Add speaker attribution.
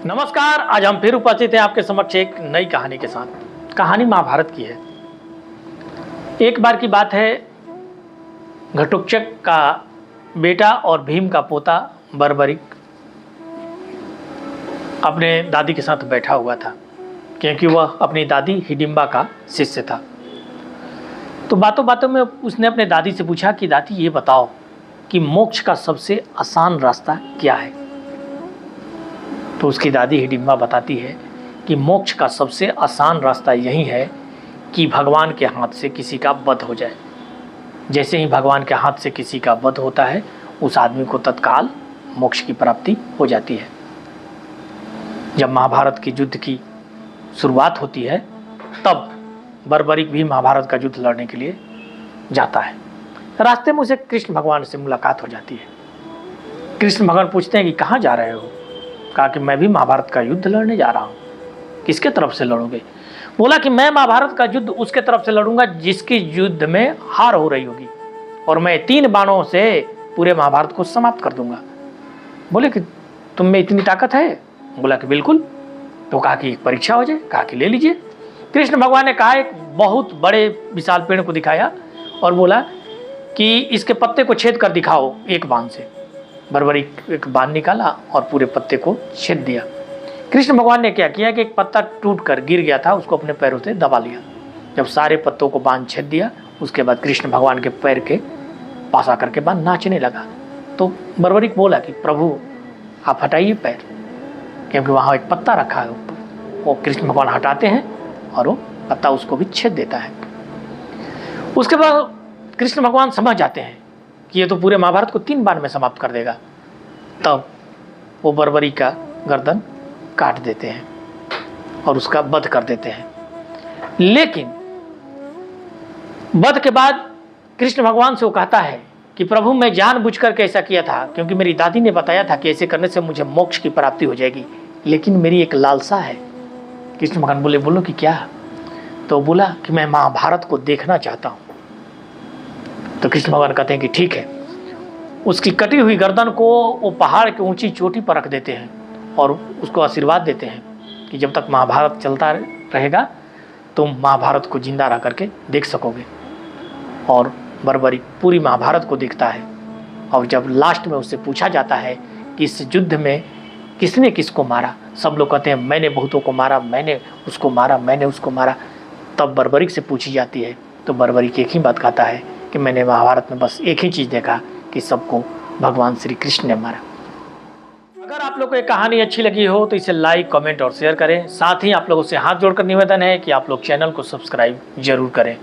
Speaker 1: नमस्कार। आज हम फिर उपस्थित हैं आपके समक्ष एक नई कहानी के साथ। कहानी महाभारत की है। एक बार की बात है, घटोत्कच का बेटा और भीम का पोता बर्बरिक अपने दादी के साथ बैठा हुआ था, क्योंकि वह अपनी दादी हिडिंबा का शिष्य था। तो बातों बातों में उसने अपने दादी से पूछा कि दादी ये बताओ कि मोक्ष का सबसे आसान रास्ता क्या है। तो उसकी दादी हिडिंबा बताती है कि मोक्ष का सबसे आसान रास्ता यही है कि भगवान के हाथ से किसी का वध हो जाए। जैसे ही भगवान के हाथ से किसी का वध होता है, उस आदमी को तत्काल मोक्ष की प्राप्ति हो जाती है। जब महाभारत की युद्ध की शुरुआत होती है, तब बर्बरिक भी महाभारत का युद्ध लड़ने के लिए जाता है। रास्ते में उसे कृष्ण भगवान से मुलाकात हो जाती है। कृष्ण भगवान पूछते हैं कि कहाँ जा रहे हो। कहा कि मैं भी महाभारत का युद्ध लड़ने जा रहा हूँ। किसके तरफ से लड़ोगे। बोला कि मैं महाभारत का युद्ध उसके तरफ से लड़ूंगा जिसकी युद्ध में हार हो रही होगी, और मैं 3 बाणों से पूरे महाभारत को समाप्त कर दूंगा। बोले कि तुम में इतनी ताकत है। बोला कि बिल्कुल। तो कहा कि परीक्षा हो जाए। कहा कि ले लीजिए। कृष्ण भगवान ने कहा, एक बहुत बड़े विशाल पेड़ को दिखाया और बोला कि इसके पत्ते को छेद कर दिखाओ एक बाण से। बर्बरिक एक बाण निकाला और पूरे पत्ते को छेद दिया। कृष्ण भगवान ने क्या किया कि एक पत्ता टूट कर गिर गया था, उसको अपने पैरों से दबा लिया। जब सारे पत्तों को बाण छेद दिया, उसके बाद कृष्ण भगवान के पैर के पास आकर के बाण नाचने लगा। तो बर्बरिक बोला कि प्रभु आप हटाइए पैर, क्योंकि वहाँ एक पत्ता रखा है। वो कृष्ण भगवान हटाते हैं और वो पत्ता उसको भी छेद देता है। उसके बाद कृष्ण भगवान समझ जाते हैं कि ये तो पूरे महाभारत को 3 बार में समाप्त कर देगा। तब वो बर्बरी का गर्दन काट देते हैं और उसका वध कर देते हैं। लेकिन वध के बाद कृष्ण भगवान से वो कहता है कि प्रभु मैं जानबूझकर के ऐसा किया था, क्योंकि मेरी दादी ने बताया था कि ऐसे करने से मुझे मोक्ष की प्राप्ति हो जाएगी, लेकिन मेरी एक लालसा है। कृष्ण भगवान बोले बोलो कि क्या। तो बोला कि मैं महाभारत को देखना चाहता हूँ। तो कृष्ण भगवान कहते हैं कि ठीक है। उसकी कटी हुई गर्दन को वो पहाड़ की ऊंची चोटी पर रख देते हैं और उसको आशीर्वाद देते हैं कि जब तक महाभारत चलता रहेगा तुम महाभारत को जिंदा रह करके देख सकोगे। और बर्बरिक पूरी महाभारत को देखता है। और जब लास्ट में उससे पूछा जाता है कि इस युद्ध में किसने किसको मारा, सब लोग कहते हैं मैंने बहुतों को मारा, मैंने उसको मारा, मैंने उसको मारा। तब बर्बरिक से पूछी जाती है तो बर्बरिक एक ही बात कहता है कि मैंने महाभारत में बस एक ही चीज़ देखा कि सबको भगवान श्री कृष्ण ने मारा। अगर आप लोग को ये कहानी अच्छी लगी हो तो इसे लाइक, कमेंट और शेयर करें। साथ ही आप लोगों से हाथ जोड़कर निवेदन है कि आप लोग चैनल को सब्सक्राइब जरूर करें।